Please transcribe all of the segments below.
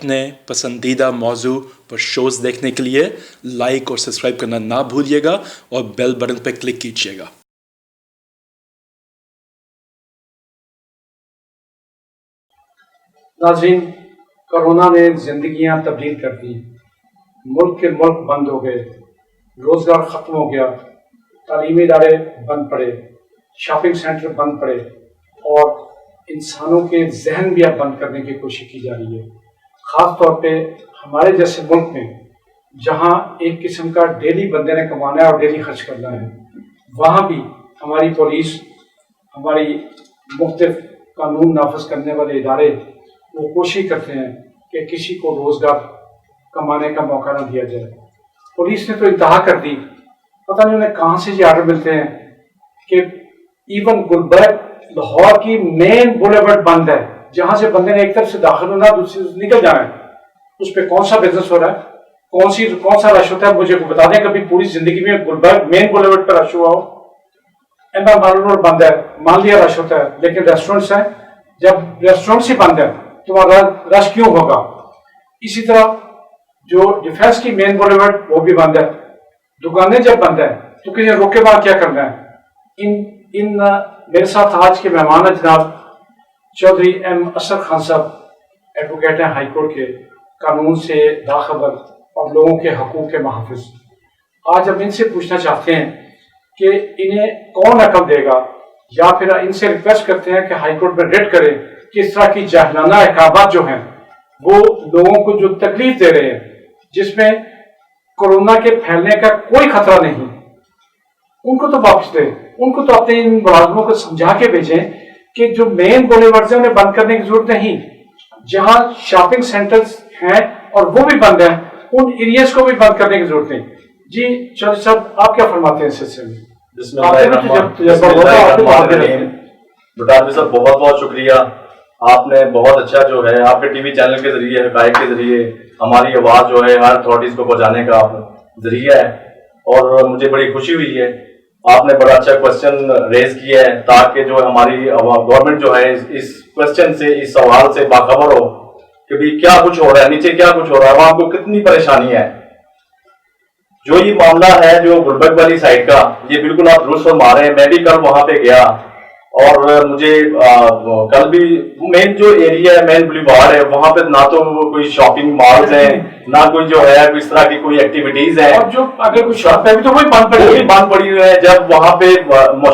اپنے پسندیدہ موضوع پر شوز دیکھنے کے لیے لائک اور سبسکرائب کرنا نہ بھولیے گا اور بیل بٹن پہ کلک کیجیے گا۔ ناظرین، کرونا نے زندگیاں تبدیل کر دی، ملک کے ملک بند ہو گئے، روزگار ختم ہو گیا، تعلیمی ادارے بند پڑے، شاپنگ سینٹر بند پڑے اور انسانوں کے ذہن بھی اب بند کرنے کی کوشش کی جا رہی ہے۔ خاص طور پہ ہمارے جیسے ملک میں جہاں ایک قسم کا ڈیلی بندے نے کمانا ہے اور ڈیلی خرچ کرنا ہے، وہاں بھی ہماری پولیس، ہماری مختلف قانون نافذ کرنے والے ادارے وہ کوشش کرتے ہیں کہ کسی کو روزگار کمانے کا موقع نہ دیا جائے۔ پولیس نے تو انتہا کر دی، پتہ نہیں انہیں کہاں سے یہ آرڈر ملتے ہیں کہ ایون گلبرگ لاہور کی مین بولیورڈ بند ہے، جہاں سے بندے نے ایک طرف سے داخل ہونا دوسری سے نکل جانا ہے، اس پہ کون سا بزنس ہو رہا ہے، کون سا رش ہوتا ہے، مجھے بتا دیں کبھی پوری زندگی میں گلبرگ مین بولیورڈ پہ رش ہوا ہو؟ اینا مارول روڈ بند ہے، مان لیا رش ہوتا ہے، لیکن ریسٹورینٹس ہیں، جب ریسٹورینٹس ہی بند ہے تو وہاں رش کیوں ہوگا؟ اسی طرح جو ڈیفینس کی مین بولیورڈ وہ بھی بند ہے، دکانیں جب بند ہیں تو کہیں روکے بعد کیا کرنا ہے؟ ان میرے ساتھ آج کے مہمان ہیں جناب چودھری ایم اصغر خان صاحب، ایڈوکیٹ ہیں ہائی کورٹ کے، قانون سے باخبر اور لوگوں کے حقوق کے محافظ۔ آج ہم ان سے پوچھنا چاہتے ہیں کہ انہیں کون عقل دے گا، یا پھر ان سے ریکویسٹ کرتے ہیں کہ ہائی کورٹ میں ریٹ کرے کہ اس طرح کی جاہلانہ احکامات جو ہیں وہ لوگوں کو جو تکلیف دے رہے ہیں، جس میں کورونا کے پھیلنے کا کوئی خطرہ نہیں، ان کو تو واپس دیں، ان کو تو اپنے ان ملازموں کو سمجھا کے بھیجیں کہ جو مین بولیورڈز ہیں انہیں بند کرنے کی ضرورت نہیں، جہاں شاپنگ سینٹرز ہیں اور وہ بھی بند ہیں ان ایریاز کو بھی بند کرنے کی ضرورت نہیں۔ جی چودھری صاحب، آپ کیا فرماتے ہیں اس سلسلے میں؟ بسم اللہ الرحمن الرحیم۔ بٹالوی صاحب بہت بہت شکریہ، آپ نے بہت اچھا جو ہے آپ کے ٹی وی چینل کے ذریعے، حقائق کے ذریعے ہماری آواز جو ہے ہر اتھارٹیز کو پہنچانے کا ذریعہ ہے، اور مجھے بڑی خوشی ہوئی ہے۔ آپ نے بڑا اچھا کوشچن ریز کیا ہے تاکہ جو ہماری گورنمنٹ جو ہے اس کوشچن سے، اس سوال سے باخبر ہو کہ بھی کیا کچھ ہو رہا ہے، نیچے کیا کچھ ہو رہا ہے، عوام کو کتنی پریشانی ہے۔ جو یہ معاملہ ہے جو گلبرگ والی سائڈ کا، یہ بالکل آپ درست فرما رہے ہیں۔ میں بھی کل وہاں پہ گیا اور مجھے کل بھی مین جو ایریا ہے، مین بلیوارڈ ہے، وہاں پہ نہ تو کوئی شاپنگ مالز ہیں، نہ کوئی جو ہے اس طرح کی کوئی ایکٹیویٹیز ہیں، اور جو اگر کوئی شاپ ہے تو وہی بند پڑی ہوئی ہے۔ جب وہاں پہ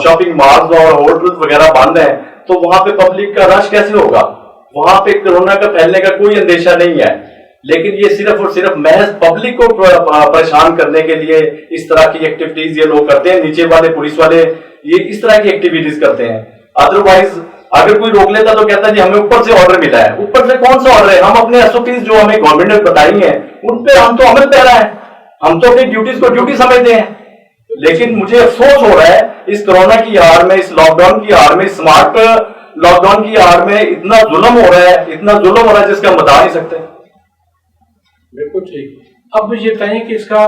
شاپنگ مالز اور ہوٹل وغیرہ بند ہیں تو وہاں پہ پبلک کا رش کیسے ہوگا؟ وہاں پہ کورونا کا پھیلنے کا کوئی اندیشہ نہیں ہے، لیکن یہ صرف اور صرف محض پبلک کو پریشان کرنے کے لیے اس طرح کی ایکٹیویٹیز یہ لوگ کرتے ہیں۔ نیچے والے پولیس والے یہ اس طرح کی ایکٹیویٹیز کرتے ہیں۔ ادروائز اگر کوئی روک لیتا تو کہتا ہے جی ہمیں اوپر سے آرڈر ملا ہے۔ اوپر سے کون سا آرڈر ہے؟ ہم اپنے ایس او پیز جو ہمیں گورنمنٹ نے بتائی ہیں ان پہ ہم تو عمل پیرا ہے، ہم تو اپنی ڈیوٹیز کو ڈیوٹی سمجھتے ہیں۔ لیکن مجھے افسوس ہو رہا ہے اس کورونا کی آڑ میں، اس لاک ڈاؤن کی آڑ میں، اسمارٹ لاک ڈاؤن کی آڑ میں اتنا ظلم ہو رہا ہے، اتنا ظلم ہو رہا ہے جس کا ہم بتا نہیں سکتے۔ بالکل ٹھیک۔ اب یہ کہیں کہ اس کا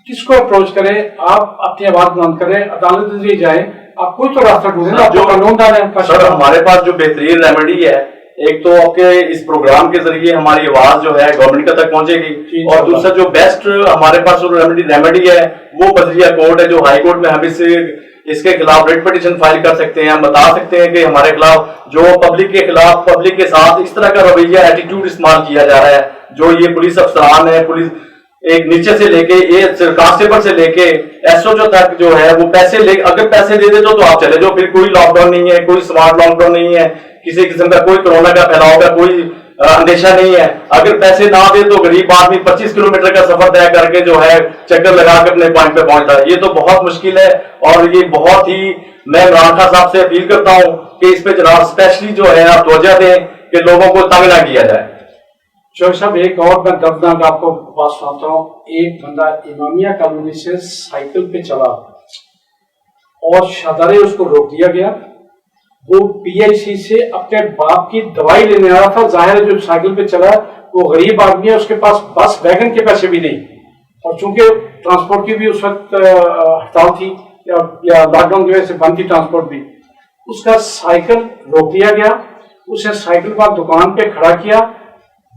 کس کو اپروچ کرے؟ آپ اپنی آواز بلند کریں، عدالت میں جائیں، آپ کوئی تو راستہ ڈھونڈیں نا، جو قانون دان ہے۔ سر ہمارے پاس جو بہترین ریمیڈی ہے، ایک تو آپ کے اس پروگرام کے ذریعے ہماری آواز جو ہے گورنمنٹ کا تک پہنچے گی، اور دوسرا جو بیسٹ ہمارے پاس ریمیڈی ہے وہ بذریعہ کورٹ ہے، جو ہائی کورٹ میں ہم اس کے خلاف ریٹ پٹیشن فائل کر سکتے ہیں۔ ہم بتا سکتے ہیں کہ ہمارے خلاف جو پبلک کے خلاف، پبلک کے ساتھ اس طرح کا رویہ، ایٹیٹیوڈ استعمال کیا جا رہا ہے، جو یہ پولیس افسران ہے، پولیس ایک نیچے سے لے کے کانسٹیبل سے لے کے ایس او تک جو ہے وہ پیسے لے، اگر پیسے دے دے تو آپ چلے جاؤ، پھر کوئی لاک ڈاؤن نہیں ہے، کوئی اسمارٹ لاک ڈاؤن نہیں ہے، کسی قسم کا کوئی کورونا کا پھیلاؤ کا کوئی اندیشہ نہیں ہے۔ اگر پیسے نہ دے تو غریب آدمی 25 کلومیٹر کا سفر طے کر کے جو ہے چکر لگا کے اپنے پوائنٹ پہ پہنچتا ہے۔ یہ تو بہت مشکل ہے، اور یہ بہت ہی میں عمران خان صاحب سے اپیل کرتا ہوں کہ اس پہ جناب اسپیشلی جو ہے آپ توجہ دیں کہ لوگوں کو تنگ نہ کیا جائے۔ شوق صاحب، ایک اور میں دردناک آپ کو بات سناتا ہوں۔ ایک بندہ امامیہ کالونی سے سائیکل پہ چلا اور شادارے اس کو روک دیا گیا، وہ پی آئی سی سے اپنے باپ کی دوائی لینے آ رہا تھا۔ ظاہر ہے جو سائیکل پہ چلا وہ غریب آدمی ہے، اس کے پاس بس ویگن کے پیسے بھی نہیں، اور چونکہ ٹرانسپورٹ کی بھی اس وقت ہڑتال تھی یا لاک ڈاؤن کی وجہ سے بند تھی ٹرانسپورٹ بھی، اس کا سائیکل روک دیا گیا، اسے سائیکل پر دکان پہ کھڑا کیا،